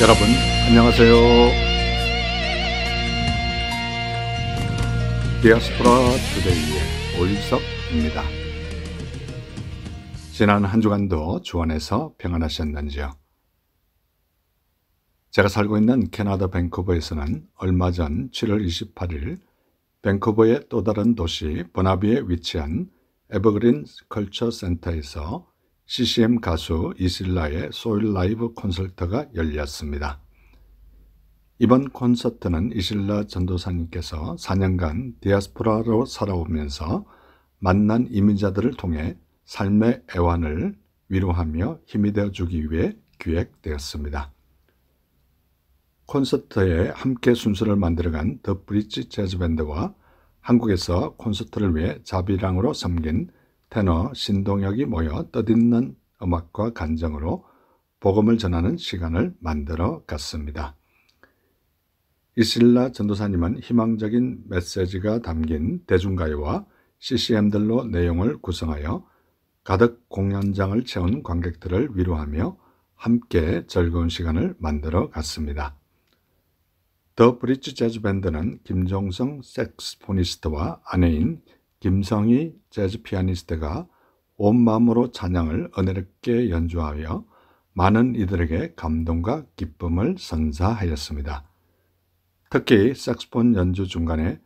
여러분 안녕하세요. 디아스포라 투데이의 오일섭입니다. 지난 한 주간도 주 안에서 평안하셨는지요? 제가 살고 있는 캐나다 밴쿠버에서는 얼마 전 7월 28일 밴쿠버의 또 다른 도시 버나비에 위치한 에버그린 컬처 센터에서 CCM 가수 이실라의 소울 라이브 콘서트가 열렸습니다. 이번 콘서트는 이실라 전도사님께서 4년간 디아스포라로 살아오면서 만난 이민자들을 통해 삶의 애환을 위로하며 힘이 되어주기 위해 기획되었습니다. 콘서트에 함께 순서를 만들어간 더 브릿지 재즈밴드와 한국에서 콘서트를 위해 자비랑으로 섬긴 테너 신동혁이 모여 뜻있는 음악과 간정으로 복음을 전하는 시간을 만들어 갔습니다. 이실라 전도사님은 희망적인 메시지가 담긴 대중가요와 CCM들로 내용을 구성하여 가득 공연장을 채운 관객들을 위로하며 함께 즐거운 시간을 만들어 갔습니다. 더 브릿지 재즈밴드는 김종성 색스포니스트와 아내인 김성희 재즈 피아니스트가 온 마음으로 찬양을 은혜롭게 연주하여 많은 이들에게 감동과 기쁨을 선사하였습니다. 특히 색스폰 연주 중간에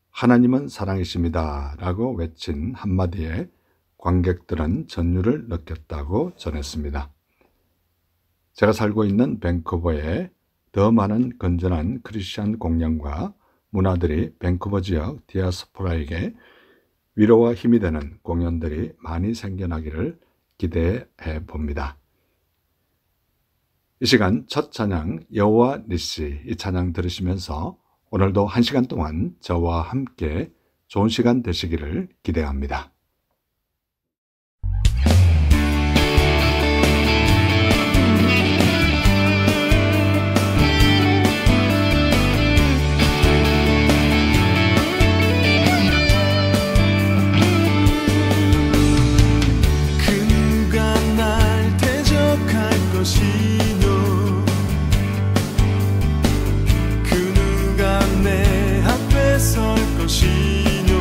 하나님은 사랑이십니다 라고 외친 한마디에 관객들은 전율을 느꼈다고 전했습니다. 제가 살고 있는 밴쿠버에 더 많은 건전한 크리스천 공연과 문화들이 밴쿠버 지역 디아스포라에게 위로와 힘이 되는 공연들이 많이 생겨나기를 기대해 봅니다. 이 시간 첫 찬양 여호와 니시 이 찬양 들으시면서 오늘도 1시간 동안 저와 함께 좋은 시간 되시기를 기대합니다. 그 누가 내 앞에 설 것이뇨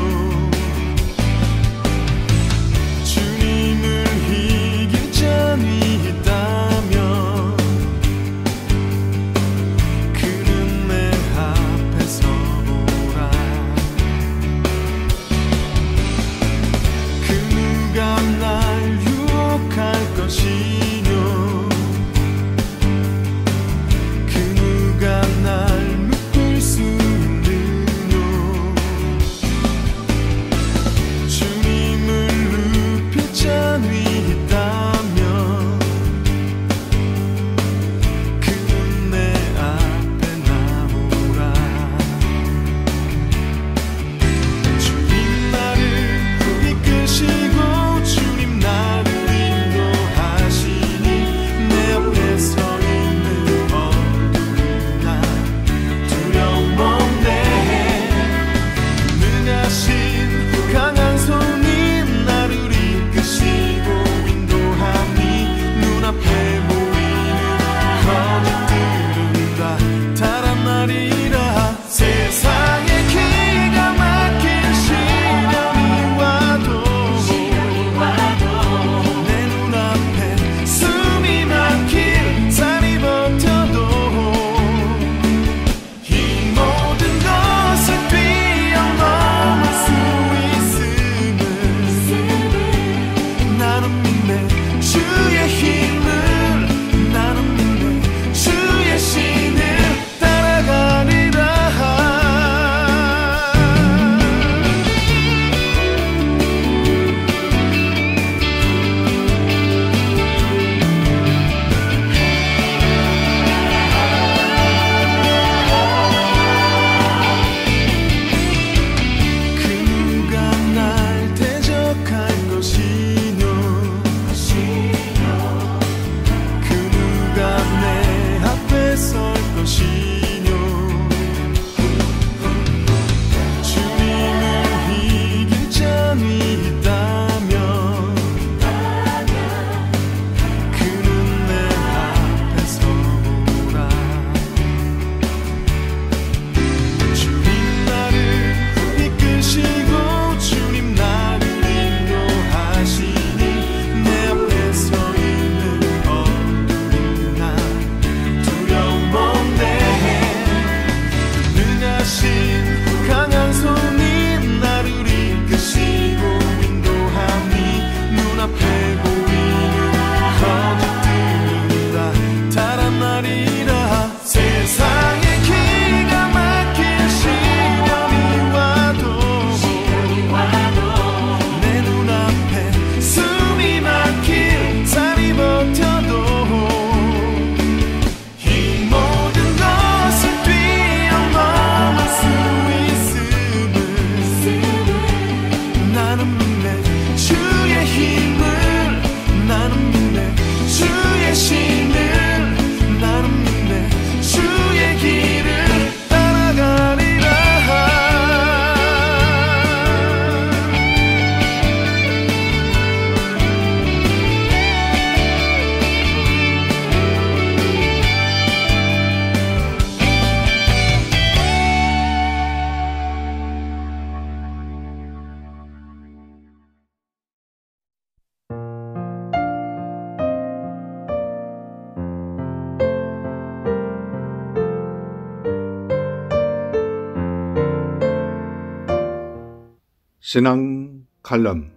신앙 칼럼.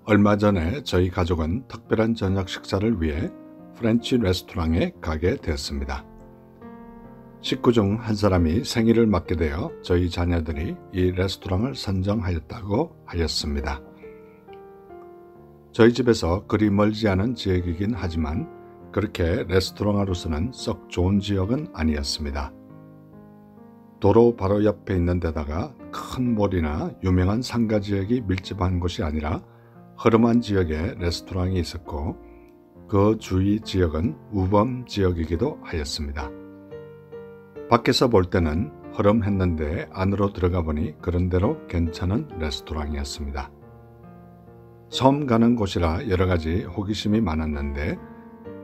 얼마 전에 저희 가족은 특별한 저녁 식사를 위해 프렌치 레스토랑에 가게 되었습니다. 식구 중 한 사람이 생일을 맞게 되어 저희 자녀들이 이 레스토랑을 선정하였다고 하였습니다. 저희 집에서 그리 멀지 않은 지역이긴 하지만 그렇게 레스토랑으로서는 썩 좋은 지역은 아니었습니다. 도로 바로 옆에 있는 데다가 큰 몰이나 유명한 상가 지역이 밀집한 곳이 아니라 허름한 지역에 레스토랑이 있었고 그 주위 지역은 우범 지역이기도 하였습니다. 밖에서 볼 때는 허름했는데 안으로 들어가 보니 그런대로 괜찮은 레스토랑이었습니다. 처음 가는 곳이라 여러 가지 호기심이 많았는데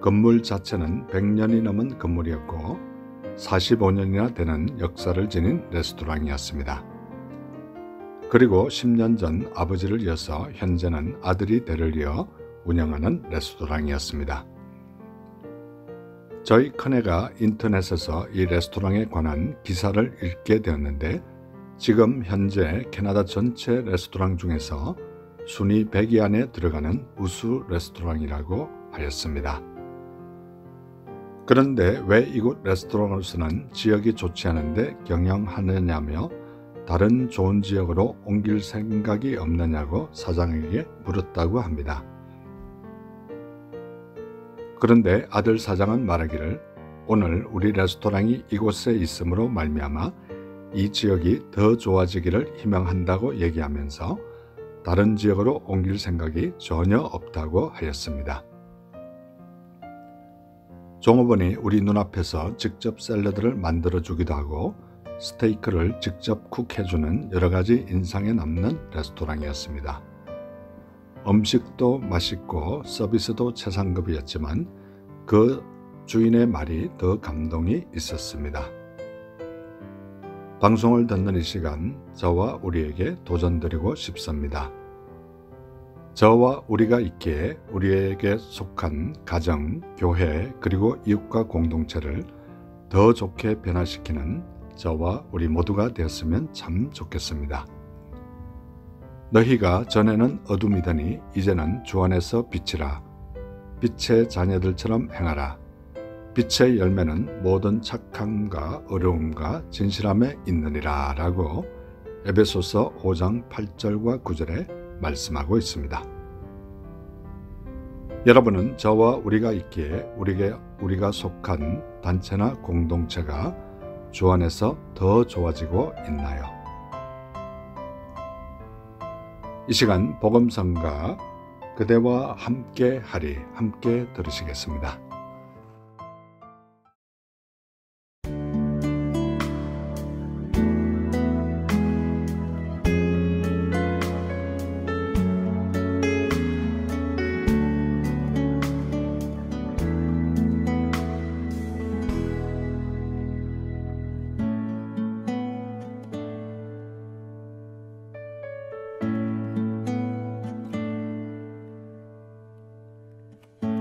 건물 자체는 100년이 넘은 건물이었고 45년이나 되는 역사를 지닌 레스토랑이었습니다. 그리고 10년 전 아버지를 이어서 현재는 아들이 대를 이어 운영하는 레스토랑이었습니다. 저희 큰애가 인터넷에서 이 레스토랑에 관한 기사를 읽게 되었는데 지금 현재 캐나다 전체 레스토랑 중에서 순위 100위 안에 들어가는 우수 레스토랑이라고 하였습니다. 그런데 왜 이곳 레스토랑으로서는 지역이 좋지 않은데 경영하느냐며 다른 좋은 지역으로 옮길 생각이 없느냐고 사장에게 물었다고 합니다. 그런데 아들 사장은 말하기를 오늘 우리 레스토랑이 이곳에 있음으로 말미암아 이 지역이 더 좋아지기를 희망한다고 얘기하면서 다른 지역으로 옮길 생각이 전혀 없다고 하였습니다. 종업원이 우리 눈앞에서 직접 샐러드를 만들어주기도 하고 스테이크를 직접 쿡해주는 여러가지 인상에 남는 레스토랑이었습니다. 음식도 맛있고 서비스도 최상급이었지만 그 주인의 말이 더 감동이 있었습니다. 방송을 듣는 이 시간 저와 우리에게 도전드리고 싶습니다. 저와 우리가 있기에 우리에게 속한 가정, 교회 그리고 이웃과 공동체를 더 좋게 변화시키는 저와 우리 모두가 되었으면 참 좋겠습니다. 너희가 전에는 어둠이더니 이제는 주 안에서 빛이라. 빛의 자녀들처럼 행하라. 빛의 열매는 모든 착함과 어려움과 진실함에 있느니라 라고 에베소서 5장 8절과 9절에 말씀하고 있습니다. 여러분은 저와 우리가 있기에 우리가 속한 단체나 공동체가 주 안에서 더 좋아지고 있나요? 이 시간 복음성가 그대와 함께 하리 함께 들으시겠습니다.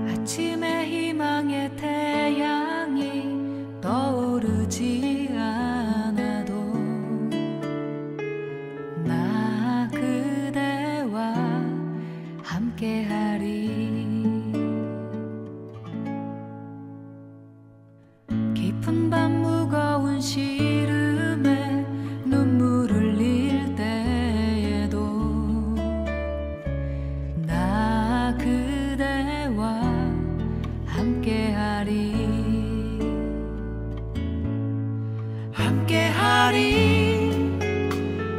아침에 희망의 태양이 떠오르지 않아도 나 그대와 함께하리. 깊은 밤 무거운 시름에 눈물을 흘릴 때에도 나 그대와 함께하리.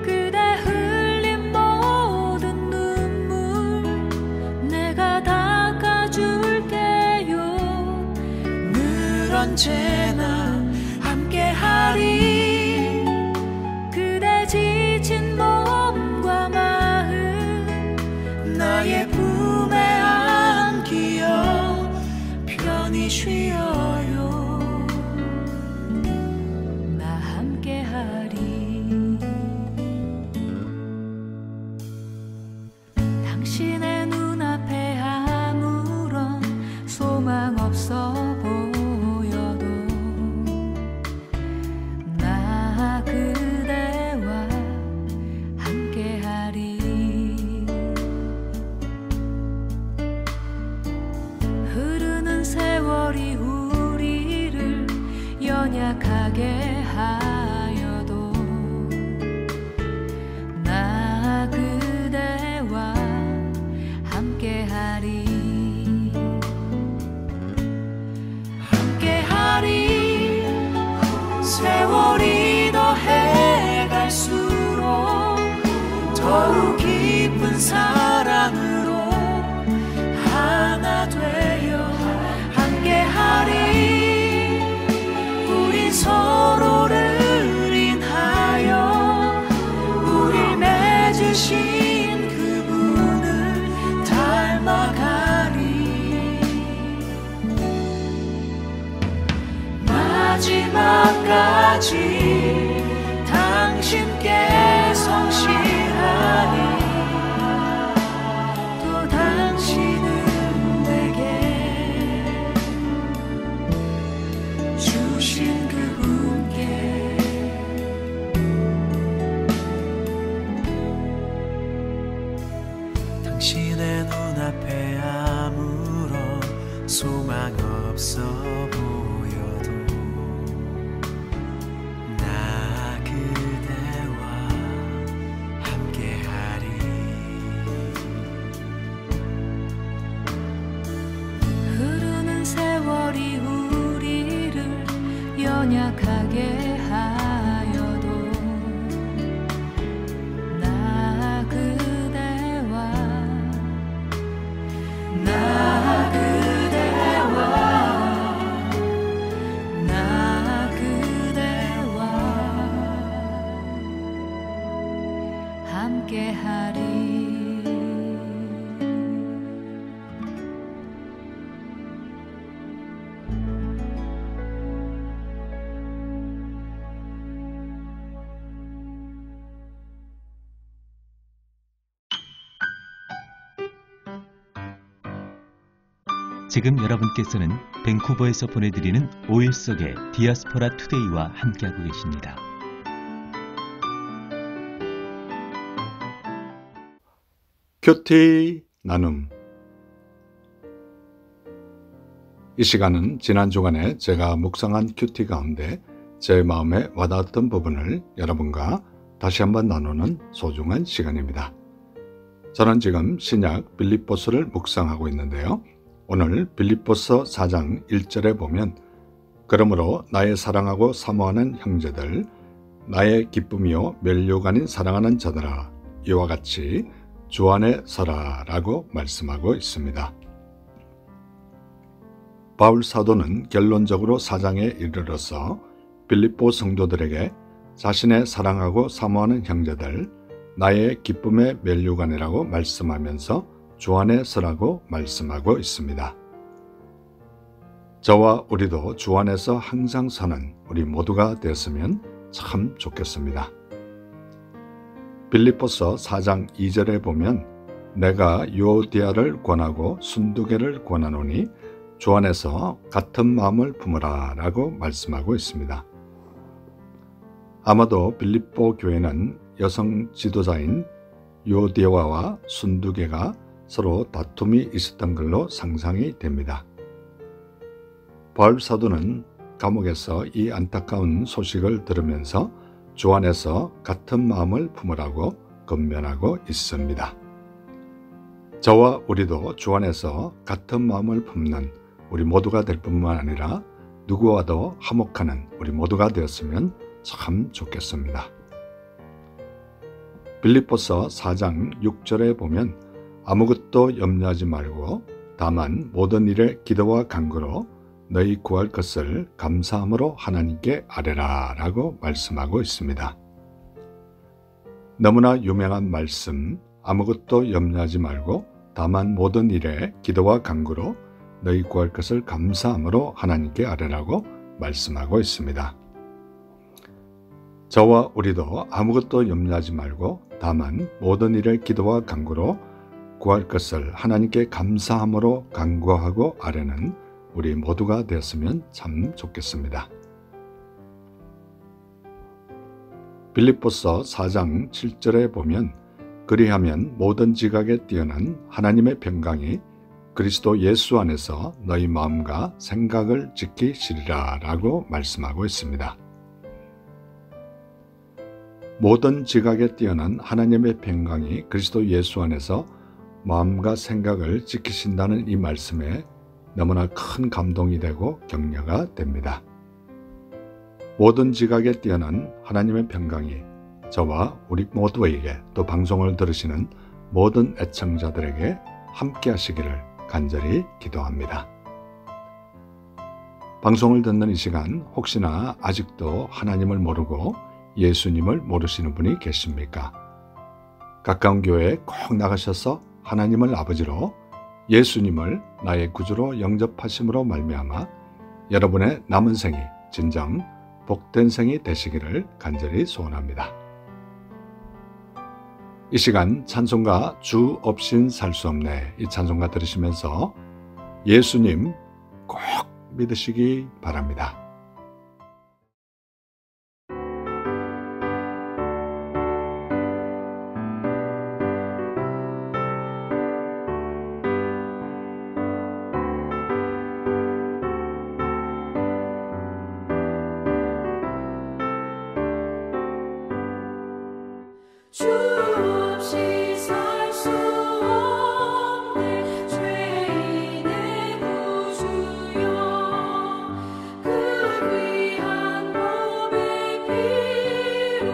그대 흘린 모든 눈물 내가 닦아줄게요. 늘 언제나 함께하리. 그대 지친 몸과 마음 나의 품에 안기어 편히 쉬어요. 나 함께하리. 당신의 눈앞에 아무런 소망 없어 보여도 나 연약하게 하여도 나 그대와 함께하리. 함께하리. 세월이 더해갈수록 더욱 깊은 사랑으로 하나 되어 함께하리. 우리 서로를 인하여 우릴 맺으신 그분을 닮아가리. 마지막까지 당신께 성실하리. 또 당신은 내게 주신 그분께 당신의 눈앞에 아무런 소망 없어 보여도 나 그대와 함께하리. 흐르는 세월이 우리를 연약하게 하여도 나 그대와 나 그대와 함께하리. 지금 여러분께서는 밴쿠버에서 보내드리는 5일 속의 디아스포라 투데이와 함께하고 계십니다. 큐티 나눔. 이 시간은 지난 주간에 제가 묵상한 큐티 가운데 제 마음에 와닿았던 부분을 여러분과 다시 한번 나누는 소중한 시간입니다. 저는 지금 신약 빌립보서를 묵상하고 있는데요. 오늘 빌립보서 4장 1절에 보면 그러므로 나의 사랑하고 사모하는 형제들, 나의 기쁨이요 면류가 아닌 사랑하는 자들아, 이와 같이 주 안에 서라 라고 말씀하고 있습니다. 바울 사도는 결론적으로 4장에 이르러서 빌립보 성도들에게 자신의 사랑하고 사모하는 형제들, 나의 기쁨의 면류관이라고 말씀하면서 주 안에 서라고 말씀하고 있습니다. 저와 우리도 주 안에서 항상 서는 우리 모두가 됐으면 참 좋겠습니다. 빌립보서 4장 2절에 보면 내가 유오디아를 권하고 순두계를 권하노니 주 안에서 같은 마음을 품으라 라고 말씀하고 있습니다. 아마도 빌립보 교회는 여성 지도자인 유오디아와 순두계가 서로 다툼이 있었던 걸로 상상이 됩니다. 바울 사도는 감옥에서 이 안타까운 소식을 들으면서 주 안에서 같은 마음을 품으라고 권면하고 있습니다. 저와 우리도 주 안에서 같은 마음을 품는 우리 모두가 될 뿐만 아니라 누구와도 화목하는 우리 모두가 되었으면 참 좋겠습니다. 빌립보서 4장 6절에 보면 아무것도 염려하지 말고 다만 모든 일에 기도와 간구로 너희 구할 것을 감사함으로 하나님께 아뢰라 라고 말씀하고 있습니다. 너무나 유명한 말씀, 아무것도 염려하지 말고 다만 모든 일에 기도와 간구로 너희 구할 것을 감사함으로 하나님께 아뢰라고 말씀하고 있습니다. 저와 우리도 아무것도 염려하지 말고 다만 모든 일에 기도와 간구로 구할 것을 하나님께 감사함으로 간구하고 아뢰는 우리 모두가 되었으면 참 좋겠습니다. 빌립보서 4장 7절에 보면 그리하면 모든 지각에 뛰어난 하나님의 평강이 그리스도 예수 안에서 너희 마음과 생각을 지키시리라 라고 말씀하고 있습니다. 모든 지각에 뛰어난 하나님의 평강이 그리스도 예수 안에서 마음과 생각을 지키신다는 이 말씀에 너무나 큰 감동이 되고 격려가 됩니다. 모든 지각에 뛰어난 하나님의 평강이 저와 우리 모두에게 또 방송을 들으시는 모든 애청자들에게 함께 하시기를 간절히 기도합니다. 방송을 듣는 이 시간 혹시나 아직도 하나님을 모르고 예수님을 모르시는 분이 계십니까? 가까운 교회에 꼭 나가셔서 하나님을 아버지로 예수님을 나의 구주로 영접하심으로 말미암아 여러분의 남은 생이 진정 복된 생이 되시기를 간절히 소원합니다. 이 시간 찬송가 주 없인 살 수 없네 이 찬송가 들으시면서 예수님 꼭 믿으시기 바랍니다. 주 없이 살 수 없네 죄인의 구주여 그 귀한 몸의 피로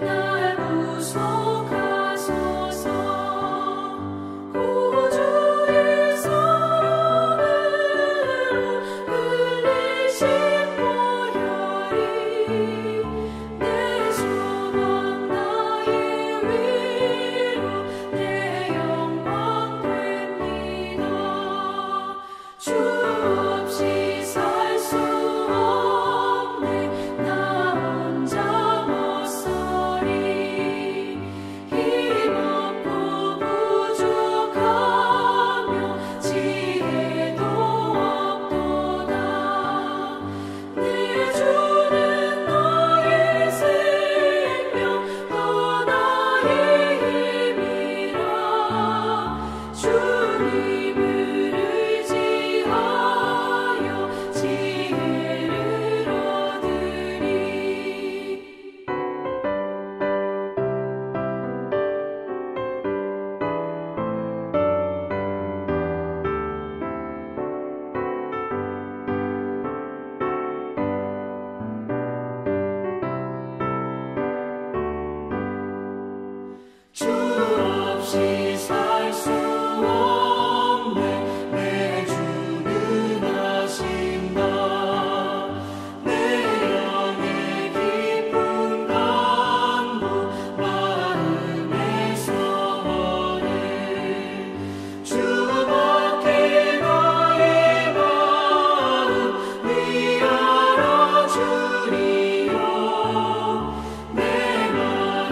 날 구속하소서 구주의 사랑으로 흘리신 보혈이 내 소망 나의 위로 내 영광 됩니다. 주 없이 살 수 없네 나 혼자 못 서리 힘없고 부족하며 지혜도 없도다 내 주는 나의 생명 또 나의 힘이라 주님을 의지하여 지혜를 얻으리 주 없이 살 수 없네 내 주는 아신다 내 영의 깊은 간구 마음의 소원을 주밖에 나의 마음 위하여 주리요 내 마음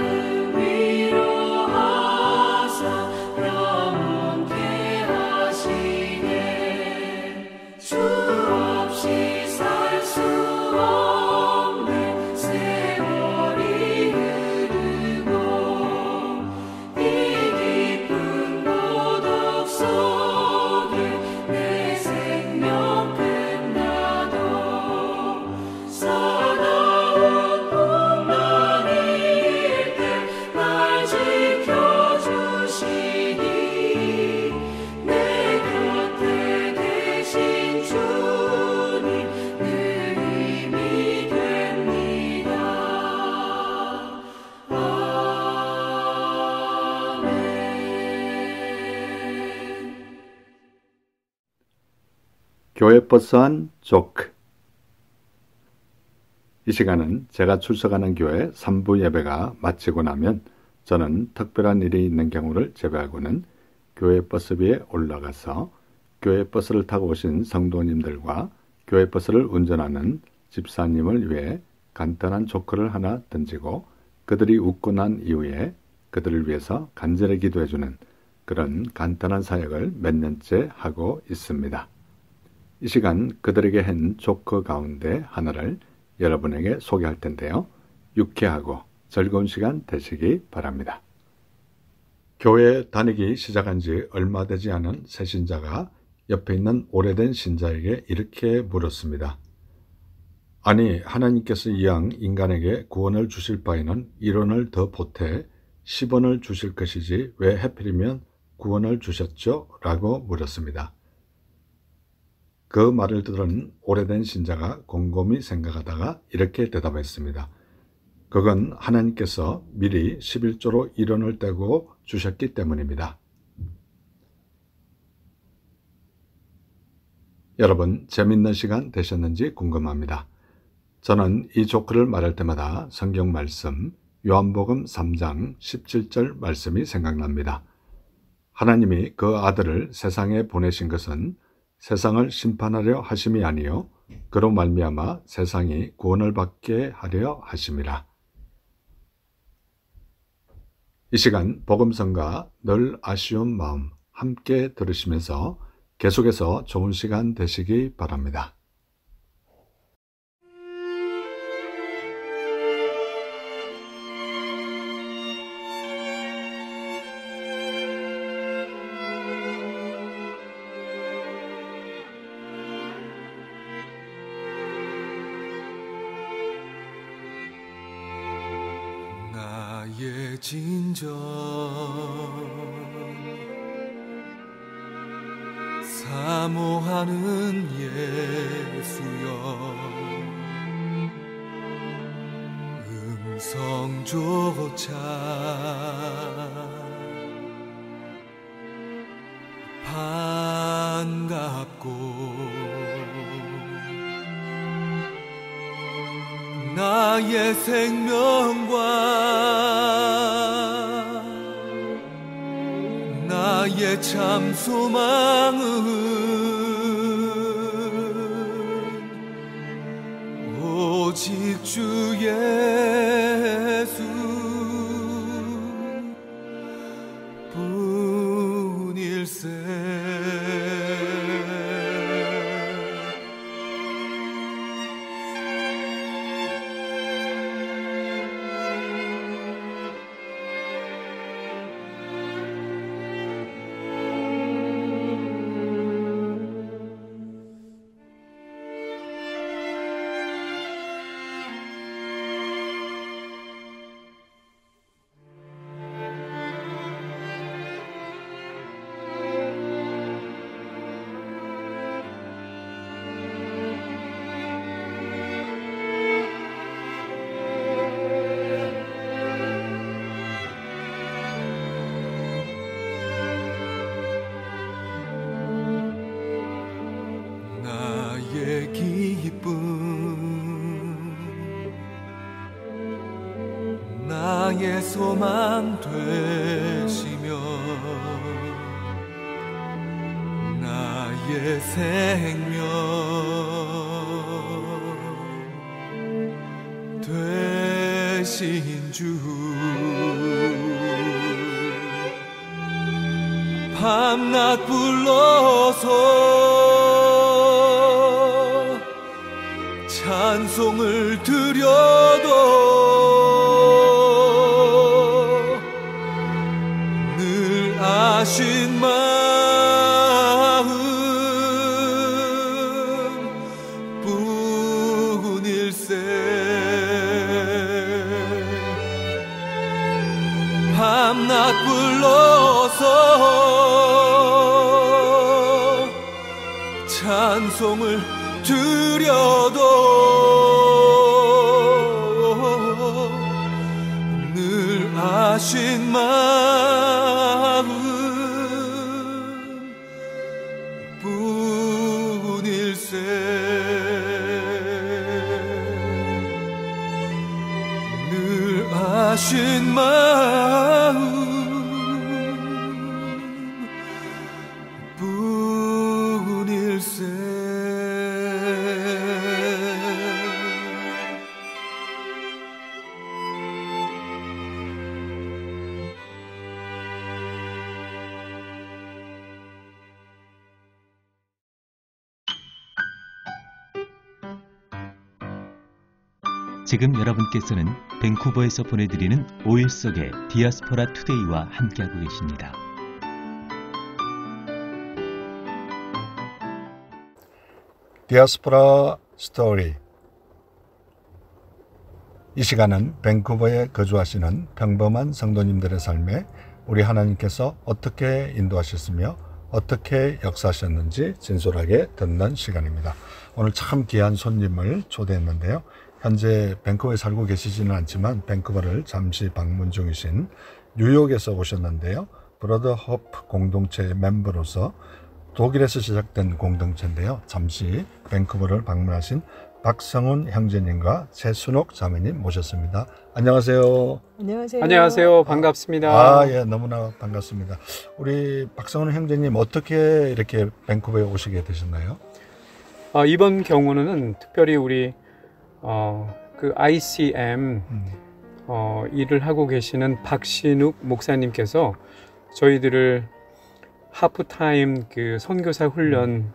위로하사 영원케 하시네 주 없이 살 수 없네 세월이 흐르고 이 깊은 고독 속에 내 생명 끝나도 사나운 풍랑일 때 날 지켜주시니 내 곁에 계신 주님 늘 힘이 됩니다. 아멘. 교회 버스한 조크. 이 시간은 제가 출석하는 교회 3부 예배가 마치고 나면 저는 특별한 일이 있는 경우를 제외하고는 교회 버스비에 올라가서 교회 버스를 타고 오신 성도님들과 교회 버스를 운전하는 집사님을 위해 간단한 조크를 하나 던지고 그들이 웃고 난 이후에 그들을 위해서 간절히 기도해주는 그런 간단한 사역을 몇 년째 하고 있습니다. 이 시간 그들에게 한 조크 가운데 하나를 여러분에게 소개할 텐데요. 유쾌하고 즐거운 시간 되시기 바랍니다. 교회 다니기 시작한 지 얼마 되지 않은 새신자가 옆에 있는 오래된 신자에게 이렇게 물었습니다. 아니, 하나님께서 이왕 인간에게 구원을 주실 바에는 1원을 더 보태 10원을 주실 것이지 왜 하필이면 구원을 주셨죠? 라고 물었습니다. 그 말을 들은 오래된 신자가 곰곰이 생각하다가 이렇게 대답했습니다. 그건 하나님께서 미리 11조로 1원을 떼고 주셨기 때문입니다. 여러분, 재밌는 시간 되셨는지 궁금합니다. 저는 이 조크를 말할 때마다 성경 말씀 요한복음 3장 17절 말씀이 생각납니다. 하나님이 그 아들을 세상에 보내신 것은 세상을 심판하려 하심이 아니요 그로 말미암아 세상이 구원을 받게 하려 하심이라. 이 시간 복음성가 늘 아쉬운 마음 함께 들으시면서 계속해서 좋은 시간 되시기 바랍니다. 나의 진정 사모하는 예수여 음성조차 반갑고 나의 생명과 나의 참 소망은 오직 주 예수 뿐일세. 나의 기쁨 나의 소망 되시며 나의 생명 되신 주 밤낮 불러서 찬송을 드려도 늘 아신 마음 뿐일세. 밤낮 불러서 찬송을 드려도 늘 아신 마음 뿐일세. 늘 아신 마음 뿐일세. 지금 여러분께서는 밴쿠버에서 보내드리는 5일 속의 디아스포라 투데이와 함께하고 계십니다. 디아스포라 스토리. 이 시간은 밴쿠버에 거주하시는 평범한 성도님들의 삶에 우리 하나님께서 어떻게 인도하셨으며 어떻게 역사하셨는지 진솔하게 듣는 시간입니다. 오늘 참 귀한 손님을 초대했는데요. 현재 밴쿠버에 살고 계시지는 않지만 밴쿠버를 잠시 방문 중이신 뉴욕에서 오셨는데요. 브러더 호프 공동체의 멤버로서 독일에서 시작된 공동체인데요. 잠시 밴쿠버를 방문하신 박성훈 형제님과 최순옥 자매님 모셨습니다. 안녕하세요. 안녕하세요. 안녕하세요. 반갑습니다. 아, 예, 너무나 반갑습니다. 우리 박성훈 형제님 어떻게 이렇게 밴쿠버에 오시게 되셨나요? 이번 경우는 특별히 우리 그 ICM 일을 하고 계시는 박신욱 목사님께서 저희들을 하프타임 그 선교사 훈련에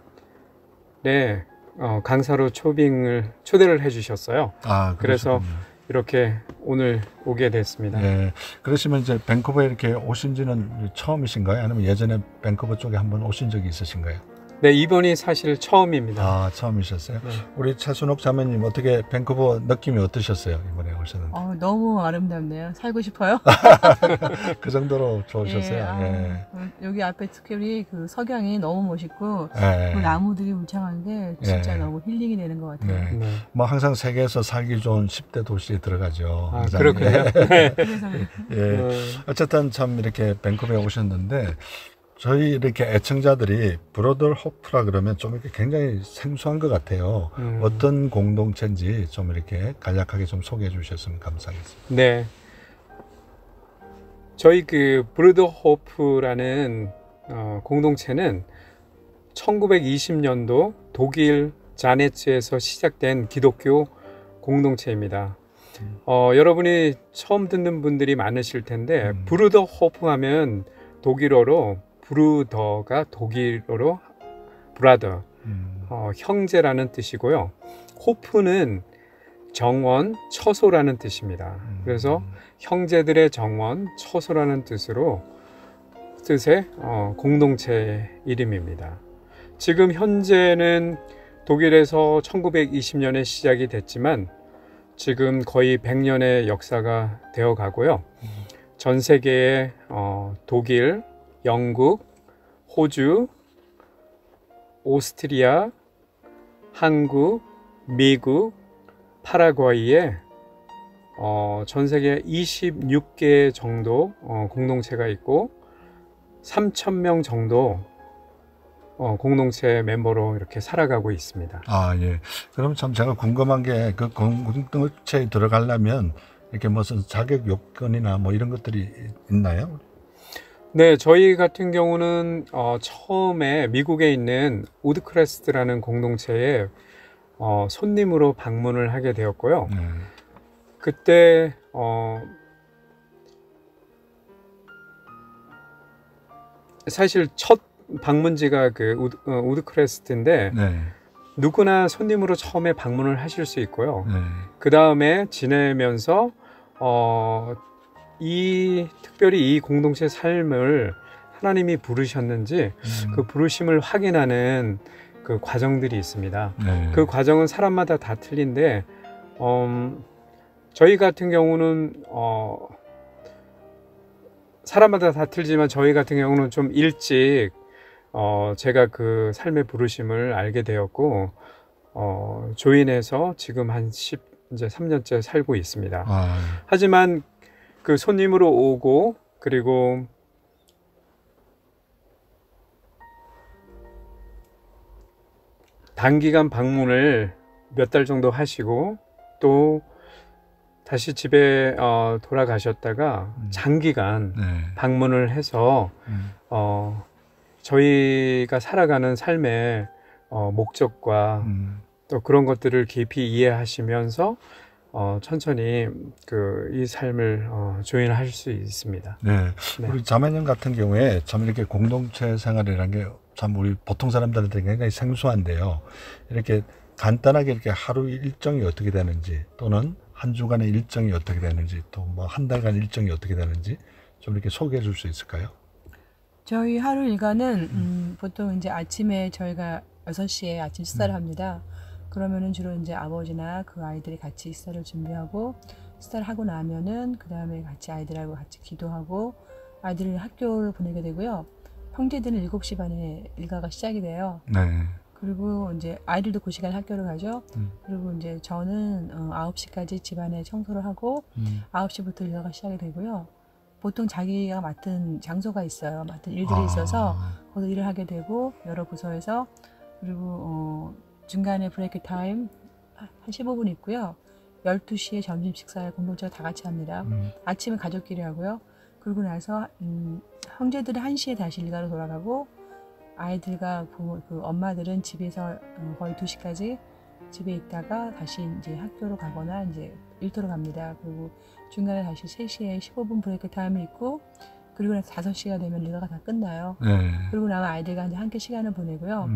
강사로 초대를 해주셨어요. 아, 그래서 그러셨군요. 이렇게 오늘 오게 됐습니다. 예. 그러시면 이제 밴쿠버에 이렇게 오신 지는 처음이신가요? 아니면 예전에 밴쿠버 쪽에 한번 오신 적이 있으신가요? 네, 이번이 사실 처음입니다. 아, 처음이셨어요? 네. 우리 최순옥 자매님 어떻게 밴쿠버 느낌이 어떠셨어요? 이번에 오셨는데. 너무 아름답네요. 살고 싶어요. 그 정도로 좋으셨어요? 예, 여기 앞에 특별히 그 석양이 너무 멋있고 예. 그 나무들이 울창한 게 진짜 예. 너무 힐링이 되는 것 같아요. 네. 네. 뭐 항상 세계에서 살기 좋은 10대 도시에 들어가죠. 아, 항상. 그렇군요. 그래서 예. 어쨌든 참 이렇게 밴쿠버에 오셨는데 저희 이렇게 애청자들이 브로더 호프라 그러면 좀 이렇게 굉장히 생소한 것 같아요. 어떤 공동체인지 좀 이렇게 간략하게 좀 소개해 주셨으면 감사하겠습니다. 네. 저희 그 브루더 호프라는 공동체는 1920년도 독일 자네츠에서 시작된 기독교 공동체입니다. 여러분이 처음 듣는 분들이 많으실 텐데 브루더 호프 하면 독일어로 브루더가 독일어로 브라더, 형제라는 뜻이고요. 호프는 정원, 처소라는 뜻입니다. 그래서 형제들의 정원, 처소라는 뜻의 공동체 이름입니다. 지금 현재는 독일에서 1920년에 시작이 됐지만 지금 거의 100년의 역사가 되어 가고요. 전 세계에 독일, 영국, 호주, 오스트리아, 한국, 미국, 파라과이에 전 세계 26개 정도 공동체가 있고 3,000명 정도 공동체 멤버로 이렇게 살아가고 있습니다. 아, 예. 그럼 참 제가 궁금한 게 그 공동체에 들어가려면 이렇게 무슨 자격 요건이나 뭐 이런 것들이 있나요? 네, 저희 같은 경우는 처음에 미국에 있는 우드크레스트라는 공동체에 손님으로 방문을 하게 되었고요. 그때 사실 첫 방문지가 그 우드크레스트인데 네. 누구나 손님으로 처음에 방문을 하실 수 있고요. 네. 그 다음에 지내면서 특별히 이 공동체 삶을 하나님이 부르셨는지 그 부르심을 확인하는 그 과정들이 있습니다. 네. 그 과정은 사람마다 다 틀린데 저희 같은 경우는 사람마다 다 틀리지만 저희 같은 경우는 좀 일찍 제가 그 삶의 부르심을 알게 되었고 조인해서 지금 이제 3년째 살고 있습니다. 아, 하지만 그 손님으로 오고 그리고 단기간 방문을 몇 달 정도 하시고 또 다시 집에 돌아가셨다가 장기간 네. 방문을 해서 저희가 살아가는 삶의 목적과 또 그런 것들을 깊이 이해하시면서 천천히 이 삶을 조인하실 수 있습니다. 네. 네. 우리 자매님 같은 경우에 참 이렇게 공동체 생활이라는 게 참 우리 보통 사람들한테 굉장히 생소한데요. 이렇게 간단하게 이렇게 하루 일정이 어떻게 되는지 또는 한 주간의 일정이 어떻게 되는지 또 뭐 한 달간 일정이 어떻게 되는지 좀 이렇게 소개해 줄 수 있을까요? 저희 하루 일과는 보통 이제 아침에 저희가 6시에 아침 식사를 합니다. 그러면은 주로 이제 아버지나 그 아이들이 같이 식사를 준비하고 식사를 하고 나면은 그 다음에 같이 아이들하고 같이 기도하고 아이들을 학교를 보내게 되고요. 형제들은 7시 반에 일과가 시작이 돼요. 네. 그리고 이제 아이들도 그 시간에 학교를 가죠. 그리고 이제 저는 9시까지 집안에 청소를 하고 9시부터 일과가 시작이 되고요. 보통 자기가 맡은 장소가 있어요. 맡은 일들이 있어서 거기서 일을 하게 되고 여러 부서에서 그리고 중간에 브레이크 타임 한 15분 있고요. 12시에 점심 식사를 공동체가 다 같이 합니다. 아침은 가족끼리 하고요. 그러고 나서 형제들은 1시에 다시 일가로 돌아가고 아이들과 그 엄마들은 집에서 거의 2시까지 집에 있다가 다시 이제 학교로 가거나 이제 일터로 갑니다. 그리고 중간에 다시 3시에 15분 브레이크 타임이 있고 그리고 나서 5시가 되면 일과가 다 끝나요. 네. 그리고 나면 아이들과 이제 함께 시간을 보내고요.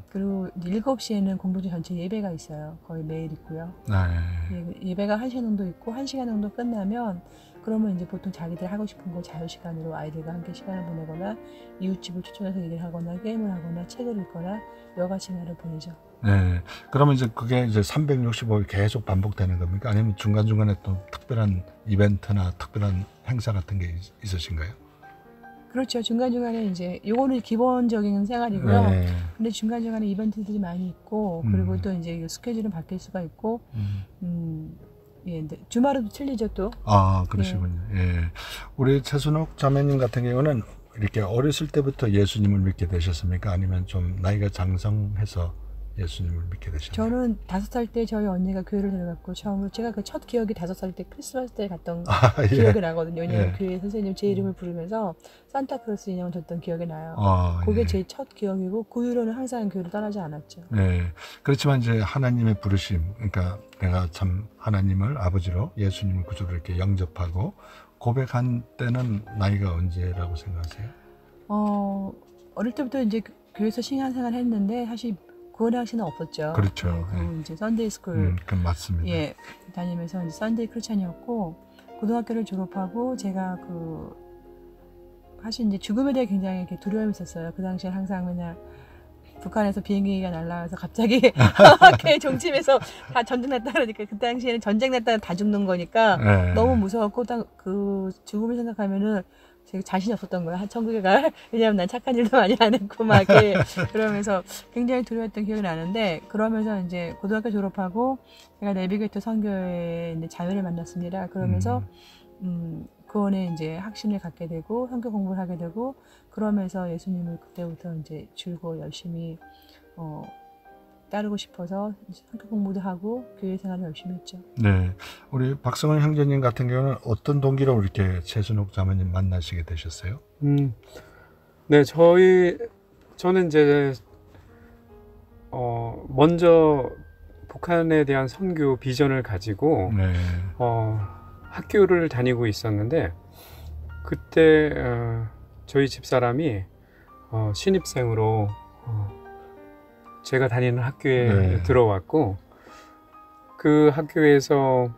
그리고 이제 7시에는 공동체 전체 예배가 있어요. 거의 매일 있고요. 네. 예배가 1시간 정도 있고 1시간 정도 끝나면 그러면 이제 보통 자기들 하고 싶은 거 자유시간으로 아이들과 함께 시간을 보내거나 이웃집을 추천해서 얘기를 하거나 게임을 하거나 책을 읽거나 여가 시간을 보내죠. 네. 그러면 이제 그게 이제 365일 계속 반복되는 겁니까? 아니면 중간중간에 또 특별한 이벤트나 특별한 행사 같은 게 있으신가요? 그렇죠. 중간중간에 이제 요거는 기본적인 생활이고요. 네. 근데 중간중간에 이벤트들이 많이 있고 그리고 또 이제 스케줄은 바뀔 수가 있고 예, 근데 주말에도 틀리죠 또. 아, 그러시군요. 예. 우리 최순옥 자매님 같은 경우는 이렇게 어렸을 때부터 예수님을 믿게 되셨습니까? 아니면 좀 나이가 장성해서 예수님을 믿게 되셨나요? 저는 5살 때 저희 언니가 교회를 데려갔고 처음으로 제가 그 첫 기억이 5살 때 크리스마스 때 갔던 예. 기억이 나거든요. 왜냐면 예. 교회 선생님 제 이름을 부르면서 산타크로스 인형을 줬던 기억이 나요. 아, 그게 예. 제 첫 기억이고 그 이후로는 항상 교회를 떠나지 않았죠. 네. 그렇지만 이제 하나님의 부르심, 그러니까 내가 참 하나님을 아버지로 예수님을 구주로 이렇게 영접하고 고백한 때는 나이가 언제라고 생각하세요? 어릴 때부터 이제 교회에서 신앙생활 했는데 사실 구원의 학시는 없었죠. 그렇죠. 예, 그리고 예. 이제 선데이 스쿨 그 맞습니다. 예, 다니면서 이제 선데이 크리스찬이었고 고등학교를 졸업하고 제가 사실 이제 죽음에 대해 굉장히 이렇게 두려움이 있었어요. 그 당시에 항상 맨날 북한에서 비행기가 날라와서 갑자기 교회 종침에서 다 전쟁 났다 그러니까 그 당시에는 전쟁 났다면 다 죽는 거니까 네. 너무 무서웠고 그 죽음을 생각하면은 제가 자신이 없었던 거야. 천국에 갈. 왜냐면 난 착한 일도 많이 안 했고 막 이렇게 그러면서 굉장히 두려웠던 기억이 나는데 그러면서 이제 고등학교 졸업하고 제가 내비게이터 선교회 이제 자매를 만났습니다. 그러면서 구원에 이제 확신을 갖게 되고 성경 공부를 하게 되고 그러면서 예수님을 그때부터 이제 줄고 열심히 따르고 싶어서 성경 공부도 하고 교회 생활을 열심히 했죠. 네. 우리 박성원 형제님 같은 경우는 어떤 동기로 이렇게 최순옥 자매님 만나시게 되셨어요? 네, 저는 이제 먼저 북한에 대한 선교 비전을 가지고 네. 학교를 다니고 있었는데 그때 저희 집사람이 신입생으로 제가 다니는 학교에 네. 들어왔고 그 학교에서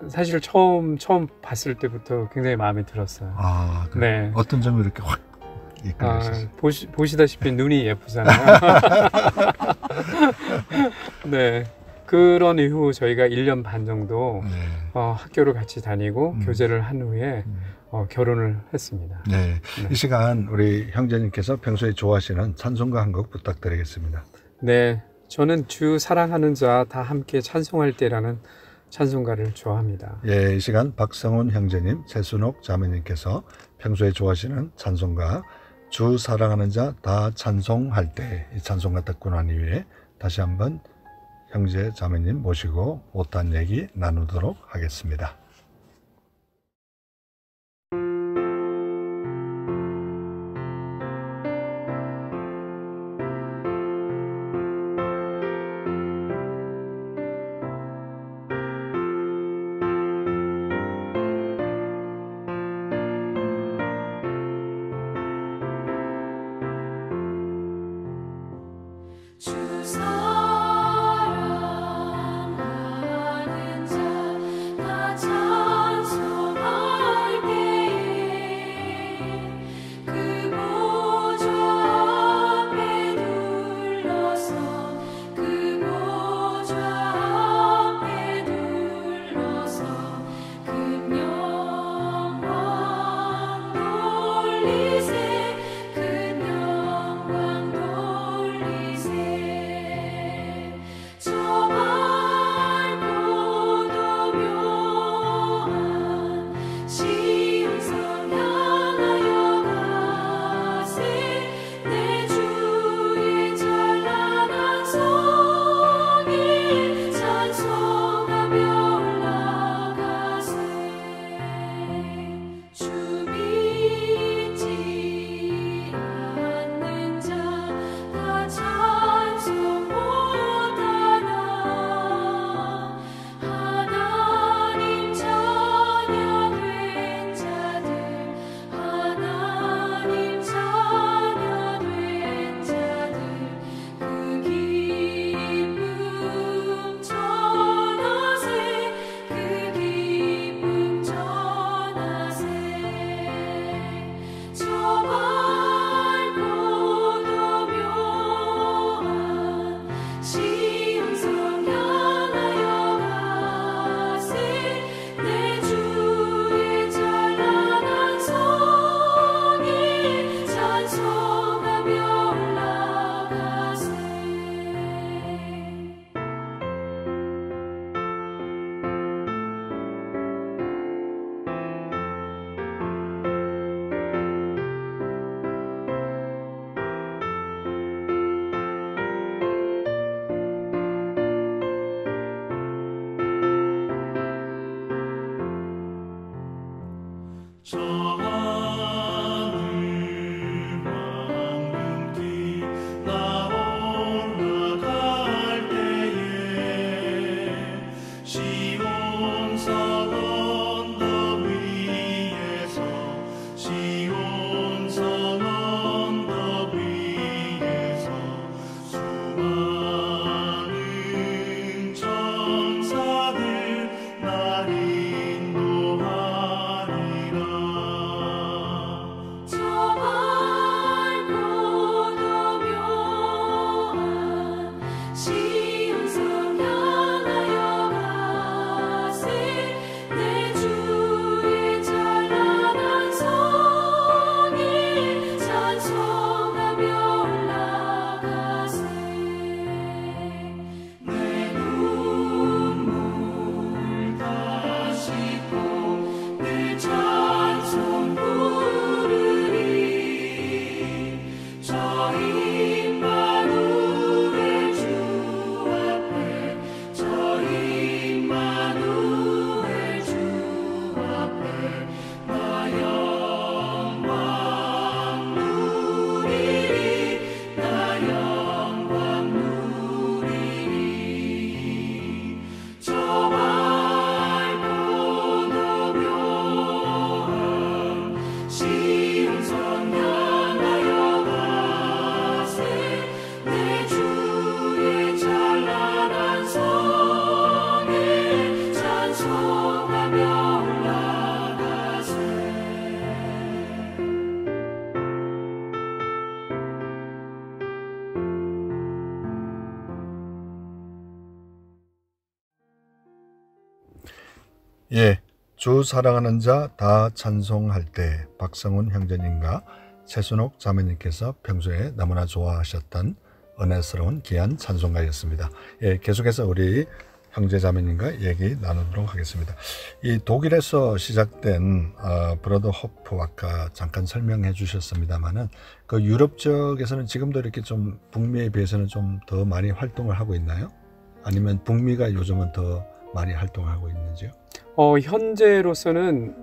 사실 처음 봤을 때부터 굉장히 마음에 들었어요. 아, 그래. 네. 어떤 점이 이렇게 확 이끌리셨어요? 보시다시피 눈이 예쁘잖아요. 네. 그런 이후 저희가 1년 반 정도 네. 학교를 같이 다니고 교제를 한 후에 결혼을 했습니다. 네. 네. 이 시간 우리 형제님께서 평소에 좋아하시는 찬송가 한 곡 부탁드리겠습니다. 네. 저는 주 사랑하는 자 다 함께 찬송할 때라는 찬송가를 좋아합니다. 예, 이 시간 박성훈 형제님, 최순옥 자매님께서 평소에 좋아하시는 찬송가 주 사랑하는 자 다 찬송할 때 이 찬송가 듣고 난 이후에 다시 한번 형제 자매님 모시고 못한 얘기 나누도록 하겠습니다. 주 사랑하는 자 다 찬송할 때에 그 보좌 앞에 예, 주 사랑하는 자 다 찬송할 때 박성훈 형제님과 최순옥 자매님께서 평소에 너무나 좋아하셨던 은혜스러운 귀한 찬송가였습니다. 예, 계속해서 우리 형제 자매님과 얘기 나누도록 하겠습니다. 이 독일에서 시작된 브로더 호프 아까 잠깐 설명해 주셨습니다만은 그 유럽 쪽에서는 지금도 이렇게 좀 북미에 비해서는 좀 더 많이 활동을 하고 있나요? 아니면 북미가 요즘은 더 많이 활동하고 있는지요? 현재로서는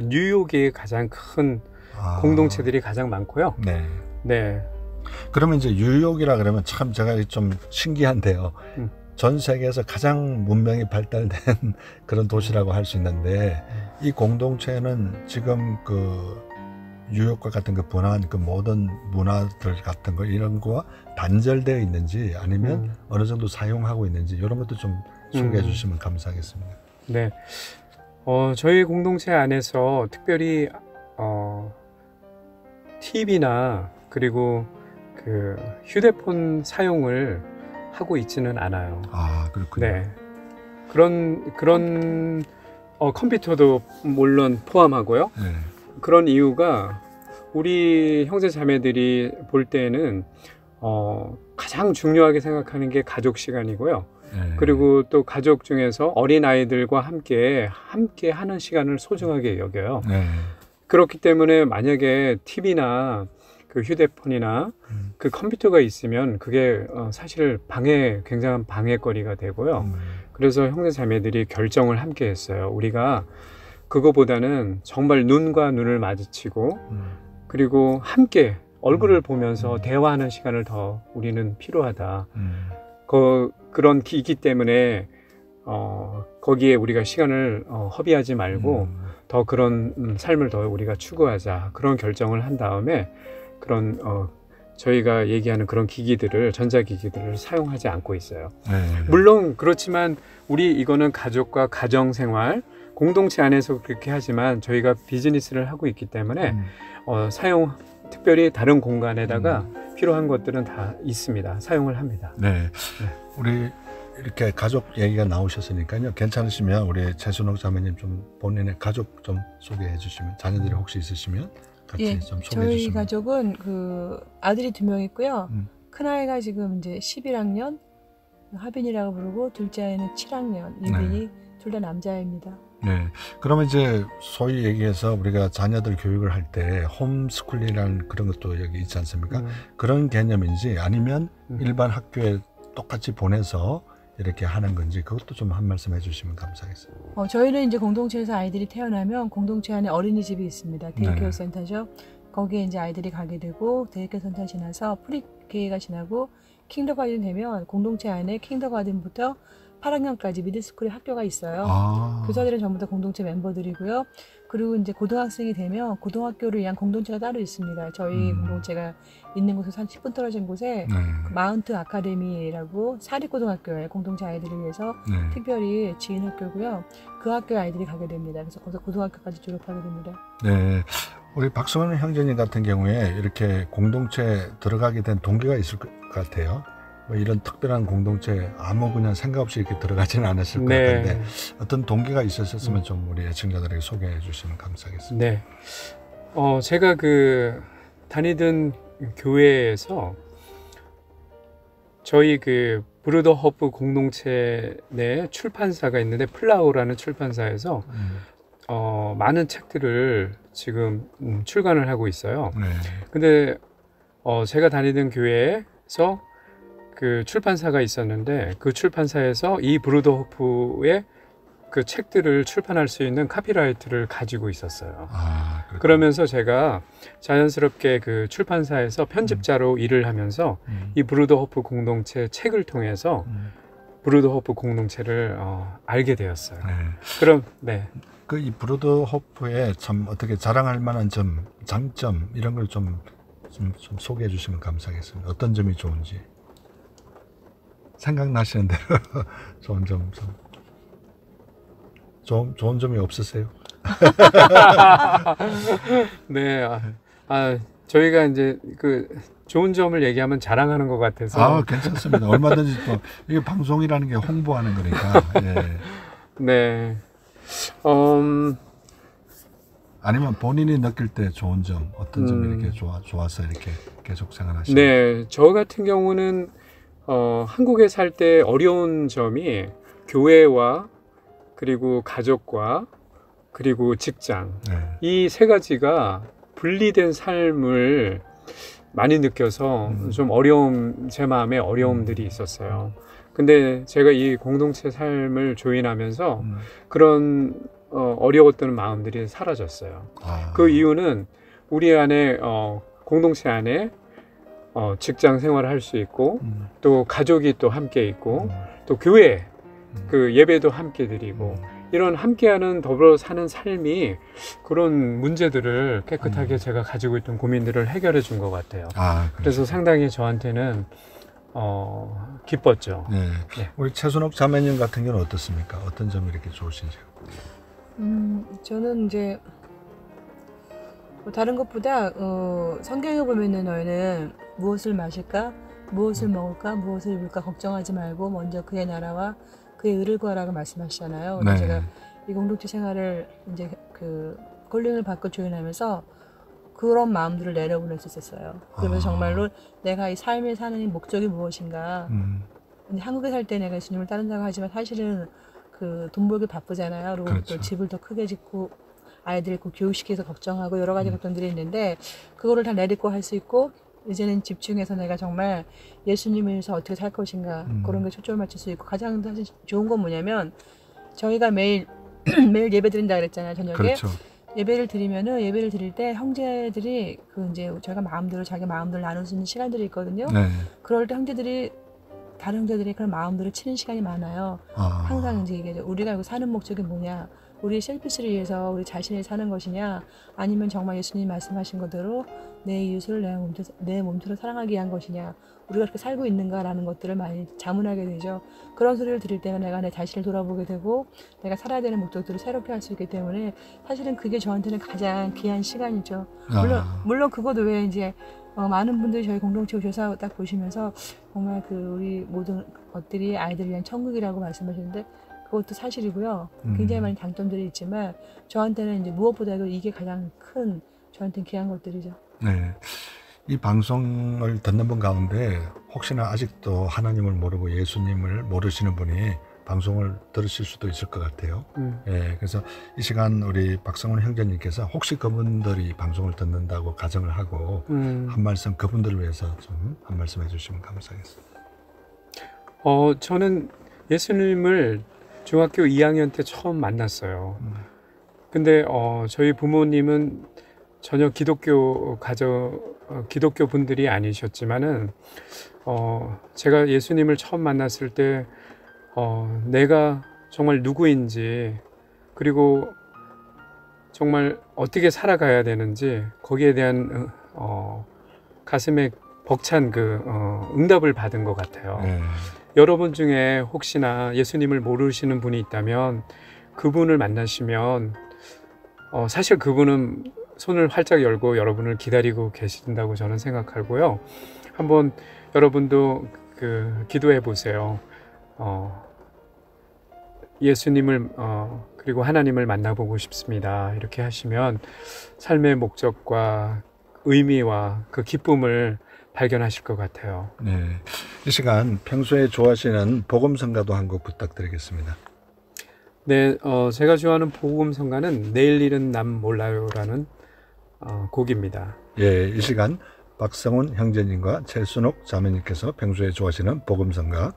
뉴욕이 가장 큰 공동체들이 가장 많고요. 네. 네. 그러면 이제 뉴욕이라 그러면 참 제가 좀 신기한데요. 전 세계에서 가장 문명이 발달된 그런 도시라고 할 수 있는데 이 공동체는 지금 그 뉴욕과 같은 그 번화한 그 모든 문화들 같은 거 이런 거와 단절되어 있는지 아니면 어느 정도 사용하고 있는지 이런 것도 좀 소개해 주시면 감사하겠습니다. 네. 저희 공동체 안에서 특별히 TV나 그리고 그 휴대폰 사용을 하고 있지는 않아요. 아, 그렇군요. 네. 그런 컴퓨터도 물론 포함하고요. 네. 그런 이유가 우리 형제 자매들이 볼 때는 가장 중요하게 생각하는 게 가족 시간이고요. 네. 그리고 또 가족 중에서 어린 아이들과 함께 하는 시간을 소중하게 여겨요. 네. 그렇기 때문에 만약에 TV나 그 휴대폰이나 그 컴퓨터가 있으면 그게 사실 굉장한 방해거리가 되고요. 그래서 형제 자매들이 결정을 함께 했어요. 우리가 그거보다는 정말 눈과 눈을 마주치고 그리고 함께 얼굴을 보면서 대화하는 시간을 더 우리는 필요하다. 그런 기기 때문에 거기에 우리가 시간을 허비하지 말고 더 그런 삶을 더 우리가 추구하자. 그런 결정을 한 다음에 그런 저희가 얘기하는 그런 기기들을 전자기기들을 사용하지 않고 있어요. 네. 물론 그렇지만 이거는 가족과 가정생활 공동체 안에서 그렇게 하지만 저희가 비즈니스를 하고 있기 때문에 특별히 다른 공간에다가 필요한 것들은 다 있습니다. 사용을 합니다. 네. 우리 이렇게 가족 얘기가 나오셨으니까요. 괜찮으시면 우리 최순옥 자매님 좀 본인의 가족 좀 소개해 주시면 자녀들이 혹시 있으시면 같이 좀 소개해 저희 주시면. 가족은 그 아들이 2명 있고요. 큰 아이가 지금 이제 11학년, 하빈이라고 부르고 둘째 아이는 7학년, 유빈이 둘 다 남자입니다. 네. 그러면 이제 소위 얘기해서 우리가 자녀들 교육을 할 때 홈스쿨이라는 그런 것도 여기 있지 않습니까? 그런 개념인지 아니면 일반 학교에 똑같이 보내서 이렇게 하는 건지 그것도 좀 한 말씀 해주시면 감사하겠습니다. 저희는 이제 공동체에서 아이들이 태어나면 공동체 안에 어린이집이 있습니다. 데이케어 센터죠. 거기에 이제 아이들이 가게 되고 데이케어 센터 지나서 프리케이가 지나고 킹더가든 되면 공동체 안에 킹더가든부터 8학년까지 미들스쿨의 학교가 있어요. 교사들은 전부 다 공동체 멤버들이고요. 그리고 이제 고등학생이 되면 고등학교를 위한 공동체가 따로 있습니다. 저희 공동체가 있는 곳에서 한 10분 떨어진 곳에 그 마운트 아카데미라고 사립고등학교에 공동체 아이들을 위해서 특별히 지은 학교고요. 그 학교에 아이들이 가게 됩니다. 그래서 거기서 고등학교까지 졸업하게 됩니다. 네. 우리 박성훈 형제님 같은 경우에 이렇게 공동체 들어가게 된 동기가 있을 것 같아요. 뭐 이런 특별한 공동체 아무 그냥 생각 없이 이렇게 들어가지는 않았을 것 같은데 어떤 동기가 있었으면 좀 우리 애청자들에게 소개해 주시면 감사하겠습니다. 네. 제가 그 다니던 교회에서 저희 그 브루더 허프 공동체 내 출판사가 있는데 플라우라는 출판사에서 많은 책들을 지금 출간을 하고 있어요. 근데 제가 다니던 교회에서 그 출판사가 있었는데 그 출판사에서 이 브루더 호프의 그 책들을 출판할 수 있는 카피라이트를 가지고 있었어요. 그러면서 제가 자연스럽게 그 출판사에서 편집자로 일을 하면서 이 브루더 호프 공동체 책을 통해서 브루더 호프 공동체를 알게 되었어요. 그럼 그 이 브루더 호프의 참 어떻게 자랑할 만한 점, 장점 이런 걸 좀 소개해 주시면 감사하겠습니다. 어떤 점이 좋은지. 생각나시는 대로 좋은 점이 없으세요? 네, 저희가 이제 그 좋은 점을 얘기하면 자랑하는 것 같아서. 괜찮습니다. 얼마든지 또 이게 방송이라는 게 홍보하는 거니까. 네. 아니면 본인이 느낄 때 좋은 점, 어떤 점이 이렇게 좋아서 이렇게 계속 생활하시나요? 네, 저 같은 경우는 한국에 살 때 어려운 점이 교회와 그리고 가족과 그리고 직장 네. 이 세 가지가 분리된 삶을 많이 느껴서 좀 제 마음에 어려움들이 있었어요. 근데 제가 이 공동체 삶을 조인하면서 그런 어려웠던 마음들이 사라졌어요. 그 이유는 우리 안에 공동체 안에 직장 생활을 할 수 있고 또 가족이 또 함께 있고 또 교회 그 예배도 함께 드리고 이런 함께하는 더불어 사는 삶이 그런 문제들을 깨끗하게 제가 가지고 있던 고민들을 해결해 준 것 같아요. 그래서 상당히 저한테는 기뻤죠. 네. 네. 우리 최순옥 자매님 같은 경우는 어떻습니까? 어떤 점이 이렇게 좋으신지요? 저는 이제 다른 것보다 성경에 보면은 너희는 무엇을 마실까, 무엇을 먹을까, 무엇을 입을까 걱정하지 말고 먼저 그의 나라와 그의 의를 구하라고 말씀하시잖아요. 네. 제가 이 공동체 생활을 이제 그 콜링을 받고 조인하면서 그런 마음들을 내려보냈었어요. 그러면서 정말로 내가 이 삶에 사는 이 목적이 무엇인가. 근데 한국에 살 때 내가 예수님을 따른다고 하지만 사실은 그 돈 벌기 바쁘잖아요. 그리고 그렇죠. 또 집을 더 크게 짓고 아이들 있고 교육시켜서 걱정하고 여러 가지 걱정들이 있는데 그거를 다 내딛고 할 수 있고 이제는 집중해서 내가 정말 예수님을 위해서 어떻게 살 것인가 그런 게 초점을 맞출 수 있고 가장 사실 좋은 건 뭐냐면 저희가 매일 매일 예배 드린다 그랬잖아요. 저녁에 그렇죠. 예배를 드릴 때 형제들이 그 이제 저희가 마음대로 자기 마음대로 나눌 수 있는 시간들이 있거든요. 네. 그럴 때 다른 형제들이 그런 마음대로 치는 시간이 많아요. 항상 이제 이게 우리가 여기 사는 목적이 뭐냐, 우리 셀피스를 위해서 우리 자신을 사는 것이냐, 아니면 정말 예수님이 말씀하신 것대로 내 이웃을 내 몸처럼 사랑하기 위한 것이냐, 우리가 그렇게 살고 있는가라는 것들을 많이 자문하게 되죠. 그런 소리를 들을 때는 내가 내 자신을 돌아보게 되고 내가 살아야 되는 목적들을 새롭게 할 수 있기 때문에 사실은 그게 저한테는 가장 귀한 시간이죠. 물론 그것도 왜 이제 많은 분들이 저희 공동체 오셔서 딱 보시면서 정말 그 우리 모든 것들이 아이들을 위한 천국이라고 말씀하셨는데 그것도 사실이고요. 굉장히 많은 장점들이 있지만 저한테는 이제 무엇보다도 이게 가장 큰 저한테는 귀한 것들이죠. 네. 이 방송을 듣는 분 가운데 혹시나 아직도 하나님을 모르고 예수님을 모르시는 분이 방송을 들으실 수도 있을 것 같아요. 예, 그래서 이 시간 우리 박성훈 형제님께서 혹시 그분들이 방송을 듣는다고 가정을 하고 한 말씀 그분들을 위해서 좀 한 말씀 해주시면 감사하겠습니다. 저는 예수님을 중학교 2학년 때 처음 만났어요. 근데 저희 부모님은 전혀 기독교 분들이 아니셨지만은 제가 예수님을 처음 만났을 때 내가 정말 누구인지 그리고 정말 어떻게 살아가야 되는지 거기에 대한 가슴에 벅찬 그 응답을 받은 것 같아요. 여러분 중에 혹시나 예수님을 모르시는 분이 있다면 그분을 만나시면 사실 그분은 손을 활짝 열고 여러분을 기다리고 계신다고 저는 생각하고요. 한번 여러분도 기도해 보세요. 예수님을 그리고 하나님을 만나보고 싶습니다. 이렇게 하시면 삶의 목적과 의미와 그 기쁨을 발견하실 것 같아요. 네, 이 시간 평소에 좋아하시는 복음성가도 한 곡 부탁드리겠습니다. 네, 제가 좋아하는 복음성가는 내일 일은 남 몰라요라는 곡입니다. 예, 이 시간 박성훈 형제님과 최순옥 자매님께서 평소에 좋아하시는 복음성가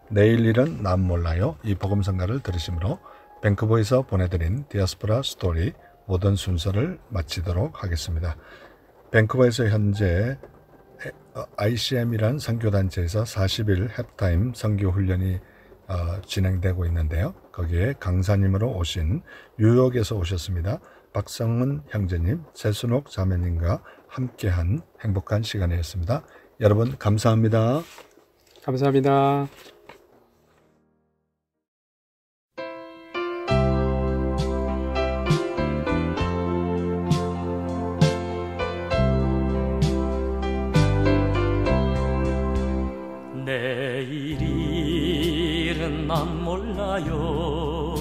내일 일은 남 몰라요 이 복음성가를 들으시므로 밴쿠버에서 보내드린 디아스포라 스토리 모든 순서를 마치도록 하겠습니다. 밴쿠버에서 현재 ICM이란 선교단체에서 40일 햅타임 선교훈련이 진행되고 있는데요. 거기에 강사님으로 오신 뉴욕에서 오셨습니다. 박성훈 형제님, 최순옥 자매님과 함께한 행복한 시간이었습니다. 여러분 감사합니다. 감사합니다. 내일 일은 난 몰라요.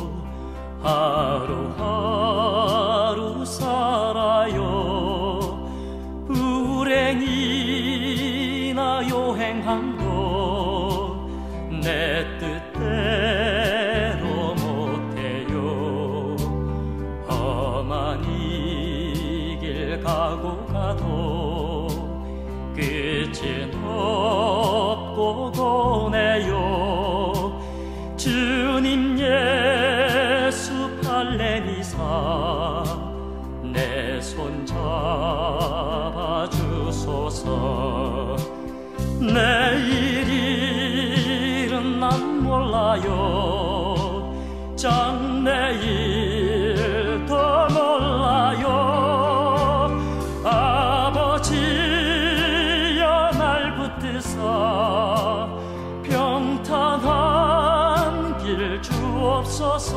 하루하루 살아요. 불행이나 요행함도 내 뜻대로 못해요. 험한 이 길 가고 가도 끝은 없고 도네요. 주님 예수 팔레미사 내 손 잡아주소서. 내일은 난 몰라요. 장래일 더 몰라요. 아버지여 날 붙드사 평탄한 길 주옵소서.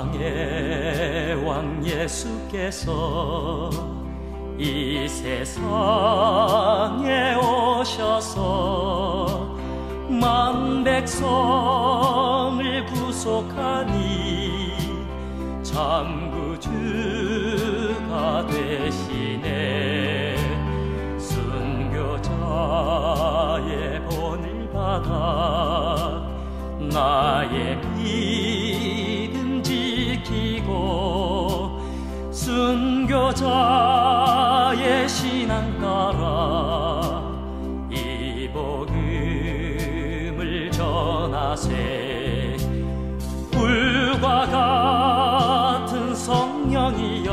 만왕의 왕 예수께서 이 세상에 오셔서 만 백성을 구속하니 참 구주가 되시네. 순교자의 본을 받아 나의 믿음 지키고 순교자의 신앙 따라 이 복음을 전하세. 불과 같은 성령이여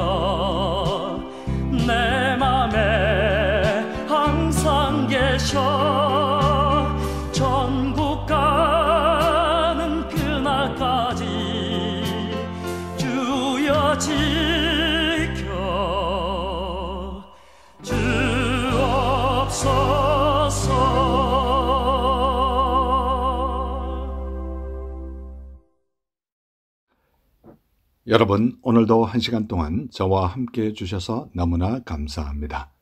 내 맘에 항상 계셔. 전국 가는 그날까지 주여 지켜 주옵소서. 여러분, 오늘도 1시간 동안 저와 함께 해주셔서 너무나 감사합니다.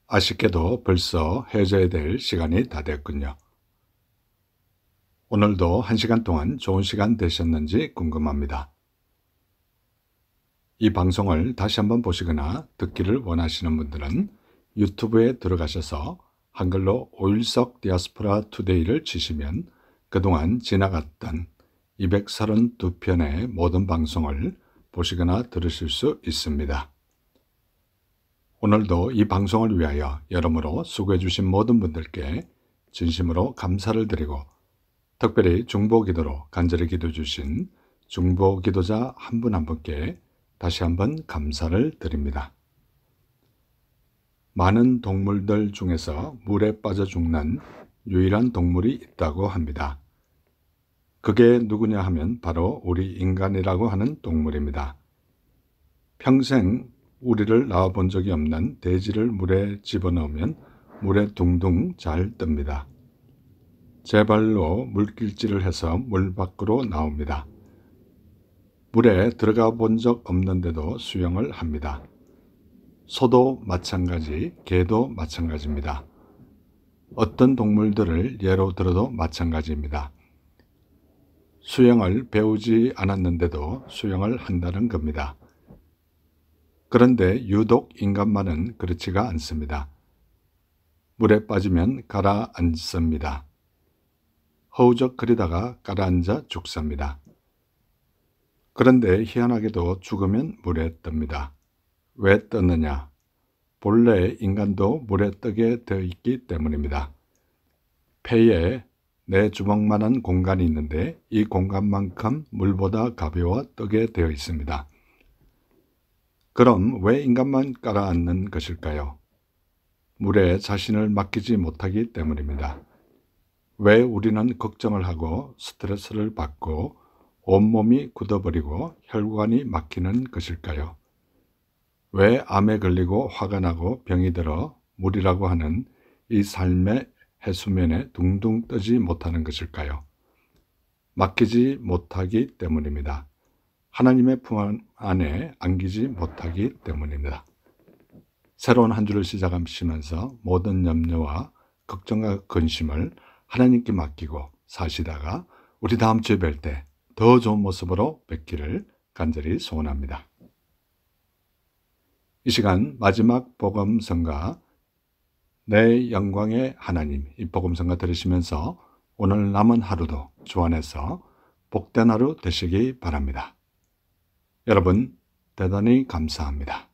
아쉽게도 벌써 헤어져야 될 시간이 다 됐군요. 오늘도 1시간 동안 좋은 시간 되셨는지 궁금합니다. 이 방송을 다시 한번 보시거나 듣기를 원하시는 분들은 유튜브에 들어가셔서 한글로 오일석 디아스포라 투데이를 치시면 그동안 지나갔던 232편의 모든 방송을 보시거나 들으실 수 있습니다. 오늘도 이 방송을 위하여 여러모로 수고해 주신 모든 분들께 진심으로 감사를 드리고 특별히 중보기도로 간절히 기도해 주신 중보기도자 한 분 한 분께 다시 한번 감사를 드립니다. 많은 동물들 중에서 물에 빠져 죽는 유일한 동물이 있다고 합니다. 그게 누구냐 하면 바로 우리 인간이라고 하는 동물입니다. 평생 우리를 낳아본 적이 없는 돼지를 물에 집어넣으면 물에 둥둥 잘 뜹니다. 제 발로 물길질을 해서 물 밖으로 나옵니다. 물에 들어가 본 적 없는데도 수영을 합니다. 소도 마찬가지, 개도 마찬가지입니다. 어떤 동물들을 예로 들어도 마찬가지입니다. 수영을 배우지 않았는데도 수영을 한다는 겁니다. 그런데 유독 인간만은 그렇지가 않습니다. 물에 빠지면 가라앉습니다. 허우적거리다가 가라앉아 죽습니다. 그런데 희한하게도 죽으면 물에 뜹니다. 왜 떴느냐? 본래 인간도 물에 뜨게 되어 있기 때문입니다. 폐에 내 주먹만한 공간이 있는데 이 공간만큼 물보다 가벼워 뜨게 되어 있습니다. 그럼 왜 인간만 가라앉는 것일까요? 물에 자신을 맡기지 못하기 때문입니다. 왜 우리는 걱정을 하고 스트레스를 받고 온몸이 굳어버리고 혈관이 막히는 것일까요? 왜 암에 걸리고 화가 나고 병이 들어 물이라고 하는 이 삶의 해수면에 둥둥 뜨지 못하는 것일까요? 맡기지 못하기 때문입니다. 하나님의 품 안에 안기지 못하기 때문입니다. 새로운 한 주를 시작하시면서 모든 염려와 걱정과 근심을 하나님께 맡기고 사시다가 우리 다음 주에 뵐 때 더 좋은 모습으로 뵙기를 간절히 소원합니다. 이 시간 마지막 복음성가 내 영광의 하나님, 이 복음성가 들으시면서 오늘 남은 하루도 주 안에서 복된 하루 되시기 바랍니다. 여러분 대단히 감사합니다.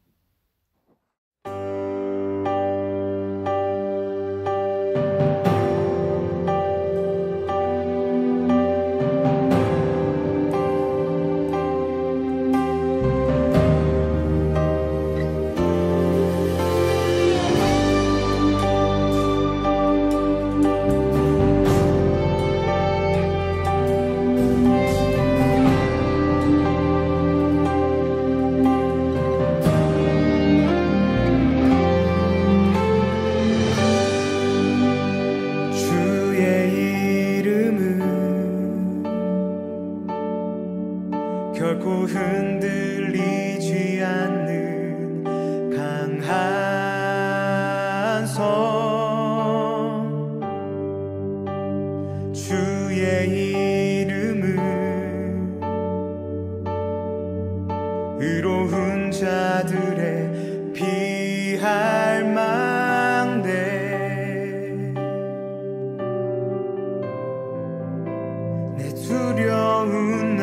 결코 흔들리지 않는 강한 성 주의 이름은 의로운 자들의 피할 망대 내 두려운